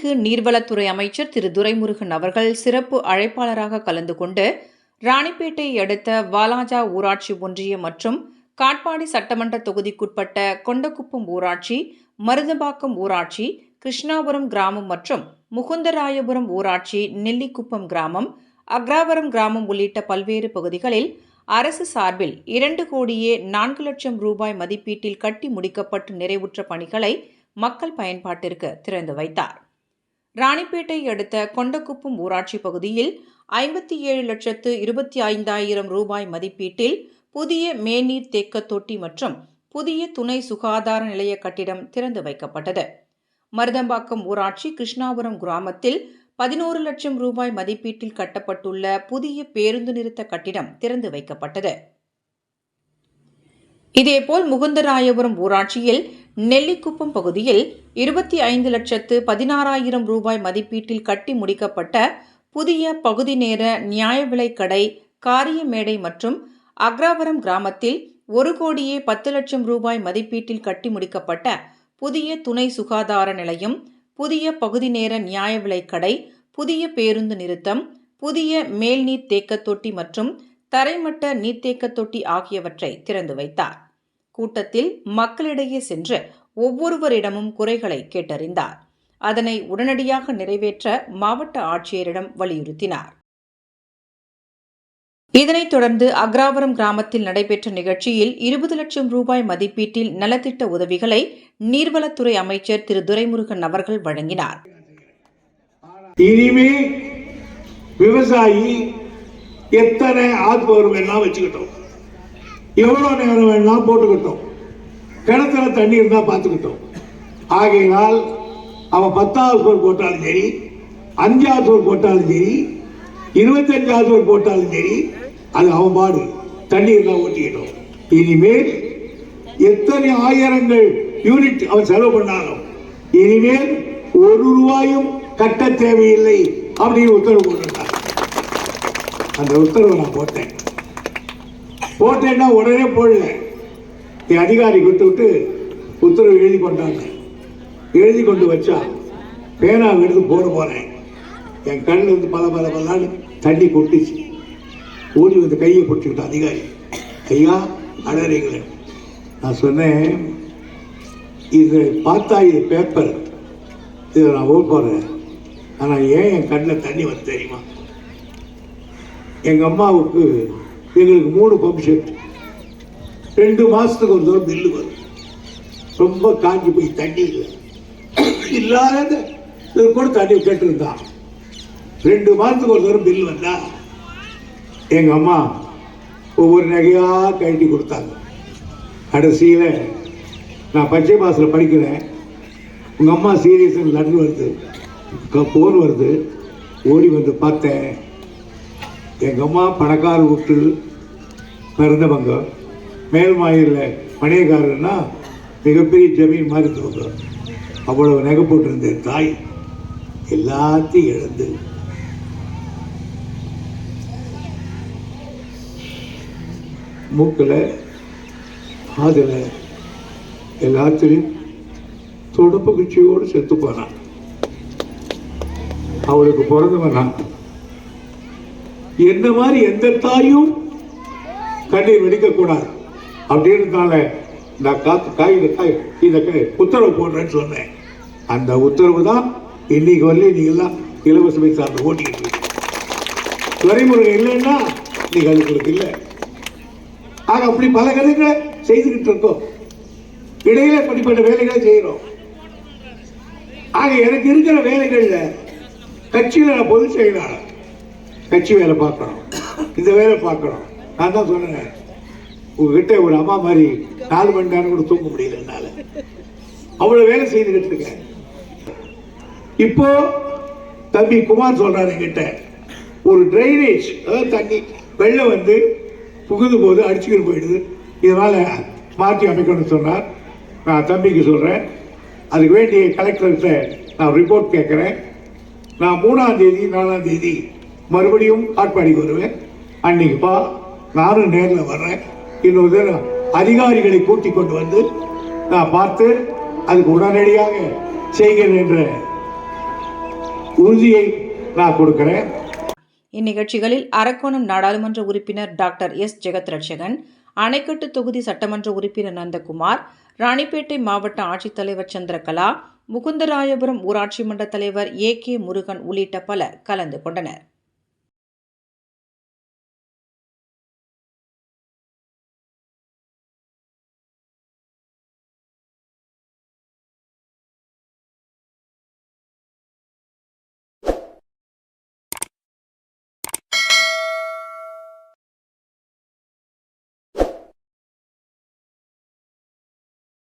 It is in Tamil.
மாண்புமிகு நீர்வளத்துறை அமைச்சர் திரு துரைமுருகன் அவர்கள் சிறப்பு அழைப்பாளராக கலந்து கொண்டு ராணிப்பேட்டையை அடுத்த வாலாஜா ஊராட்சி ஒன்றிய மற்றும் காட்பாடி சட்டமன்ற தொகுதிக்குட்பட்ட கொண்டகுப்பம் ஊராட்சி, மருதம்பாக்கம் ஊராட்சி, கிருஷ்ணாபுரம் கிராமம் மற்றும் முகுந்தராயபுரம் ஊராட்சி, நெல்லிக்குப்பம் கிராமம், அக்ராவரம் கிராமம் உள்ளிட்ட பல்வேறு பகுதிகளில் அரசு சார்பில் 2,04,00,000 ரூபாய் மதிப்பீட்டில் கட்டி முடிக்கப்பட்டு நிறைவுற்ற பணிகளை மக்கள் பயன்பாட்டிற்கு திறந்து வைத்தார். ராணிப்பேட்டையை அடுத்த கொண்டகுப்பம் ஊராட்சி பகுதியில் 57,25,000 ரூபாய் மதிப்பீட்டில் புதிய மேல்நீர் தேக்க தொட்டி மற்றும் புதிய துணை சுகாதார நிலைய கட்டிடம் திறந்து வைக்கப்பட்டது. மருதம்பாக்கம் ஊராட்சி கிருஷ்ணாபுரம் கிராமத்தில் 11,00,000 ரூபாய் மதிப்பீட்டில் கட்டப்பட்டுள்ள புதிய பேருந்து நிறுத்த கட்டிடம் திறந்து வைக்கப்பட்டது. இதேபோல் முகுந்தராயபுரம் ஊராட்சியில் நெல்லிக்குப்பம் பகுதியில் 25,16,000 ரூபாய் மதிப்பீட்டில் கட்டி முடிக்கப்பட்ட புதிய பகுதி நேர நியாய விலைக் கடை, காரிய மேடை மற்றும் அக்ராவரம் கிராமத்தில் 1,10,00,000 ரூபாய் மதிப்பீட்டில் கட்டி முடிக்கப்பட்ட புதிய துணை சுகாதார நிலையம், புதிய பகுதி நேர நியாய விலைக் கடை, புதிய பேருந்து நிறுத்தம், புதிய மேல்நீர் தேக்க தொட்டி மற்றும் தரைமட்ட நீர்த்தேக்க தொட்டி ஆகியவற்றை திறந்து வைத்தார். கூட்டத்தில் மக்களிடையே சென்று ஒவ்வொருவரிடமும் குறைகளை கேட்டறிந்தார். அதனை உடனடியாக நிறைவேற்ற மாவட்ட ஆட்சியரிடம் வலியுறுத்தினார். இதனைத் தொடர்ந்து அக்ராவரம் கிராமத்தில் நடைபெற்ற நிகழ்ச்சியில் 20,00,000 ரூபாய் மதிப்பீட்டில் நலத்திட்ட உதவிகளை நீர்வளத்துறை அமைச்சர் திரு துரைமுருகன் அவர்கள் வழங்கினார். இனிமே விவசாயி எத்தனை ஆத்மவர் வேணா வச்சுக்கிட்டோம், எவ்வளவு நேரம் வேணா போட்டுக்கிட்டோம், கிணத்துல தண்ணி இருந்தா பார்த்துக்கிட்டோம். ஆகையினால் அவன் 10வது சோர் போட்டாலும் சரி, 5வது சோர் போட்டாலும் சரி, 25வது சோர் போட்டாலும் சரி, அது அவன் பாடு, தண்ணி இருந்தா ஓட்டிக்கிட்டோம். இனிமேல் எத்தனை ஆயிரங்கள் யூனிட் அவன் செலவு பண்ணாலும் இனிமேல் 1 ரூபாயும் கட்ட தேவையில்லை அப்படின்னு உத்தரவு போட்டிருந்தார். அந்த உத்தரவை நான் போட்டேன்னா உடனே போடல, என் அதிகாரி விட்டு உத்தரவு எழுதி கொண்டாங்க. எழுதி கொண்டு வச்சா பேனா எடுத்து போட போறேன், என் கண்ணில் இருந்து பல தண்ணி கொட்டுச்சு. ஓடி வந்து கையை பிடிச்சிக்கிட்ட அதிகாரி, ஐயா அழறீங்களே. நான் சொன்னேன், இது பார்த்தா இது பேப்பர், இதை நான் ஓட போறேன், ஆனால் ஏன் என் கண்ணில் தண்ணி வந்து தெரியுமா? எங்கள் அம்மாவுக்கு எங்களுக்கு 3 பம்ப் செட், 2 மாதத்துக்கு ஒரு தடவை பில்லு வரும். ரொம்ப காஞ்சி போய் தண்ணி இல்லாத கூட தண்ணி கேட்டுருந்தான். 2 மாதத்துக்கு ஒரு தடவை பில்லு வந்தா எங்கள் அம்மா ஒவ்வொரு நகையாக கழட்டி கொடுத்தாங்க. கடைசியில் நான் பச்சை மாசில் படிக்கிறேன், உங்கள் அம்மா சீரியஸ் லெட்டர் வருது, ஃபோன் வருது. ஓடி வந்து பார்த்தேன், எங்கள் அம்மா பணக்கார விட்டு பிறந்தவங்க, மேல்மாயூரில் மணியக்காரர்னா மிகப்பெரிய ஜமீன் மாதிரி இருந்தவங்க. அவ்வளவு நகை போட்டிருந்த தாய் எல்லாத்தையும் இழந்து மூக்கில் காதில் எல்லாத்திலையும் தொடப்பு குச்சியோடு செத்து போனான். அவளுக்கு பிறந்தவன் நான். என்ன மாதிரி எந்த தாயும் கண்ணீர் வெடிக்கக்கூடாது அப்படின்றதுனால நான் இந்த உத்தரவு போடுறேன்னு சொன்னேன். அந்த உத்தரவு தான் இன்னைக்கு வரல நீங்க எல்லாம் இலவச மின்சாரத்தை ஓட்டிக்கிட்டு இருக்கு. துறைமுருகன் இல்லைன்னா நீங்க அதுக்கு இல்லை. ஆக அப்படி பல கதைகளை செய்துகிட்டு இருக்கோம், இடையில படிப்பட்ட வேலைகளை செய்யறோம். ஆக எனக்கு இருக்கிற வேலைகள்ல கட்சியில நான் பொது செயலாளர், கட்சி வேலை பார்க்கணும், இந்த வேலை பார்க்கணும். நான் தான் சொன்னேன், உங்ககிட்ட ஒரு அம்மா மாதிரி 4 மணி நேரம் கூட தூங்க முடியல என்னால, அவ்வளவு வேலை செய்துகிட்டு இருக்கேன். இப்போ தம்பி குமார் சொல்றாரு என்கிட்ட, ஒரு டிரைனேஜ், அதாவது தண்ணி வெள்ளம் வந்து புகுது போது அடிச்சுக்கிட்டு போயிடுது, இதனால மாற்றி அமைக்கணும்னு சொன்னார். நான் தம்பிக்கு சொல்றேன், அதுக்கு வேண்டிய கலெக்டர்கிட்ட நான் ரிப்போர்ட் கேட்கிறேன். நான் 3ஆம் தேதி 4ஆம் தேதி மறுபடியும் காட்பாடிக்கு வருவேன். அன்னைக்குப்பா நானும் நேரில் வர்றேன். இன்னொரு அதிகாரிகளை கூட்டிக் கொண்டு வந்து நான் பார்த்து அதுக்கு உடனடியாக செய்கிறேன் என்ற உறுதியை நான் கொடுக்கிறேன். இந்நிகழ்ச்சிகளில் அரக்கோணம் நாடாளுமன்ற உறுப்பினர் டாக்டர் எஸ் ஜெகத் ரட்சகன், அணைக்கட்டு தொகுதி சட்டமன்ற உறுப்பினர் நந்தகுமார், ராணிப்பேட்டை மாவட்ட ஆட்சித்தலைவர் சந்திரகலா, முகுந்தராயபுரம் ஊராட்சி மன்ற தலைவர் AK முருகன் உள்ளிட்ட பலர் கலந்து கொண்டனர்.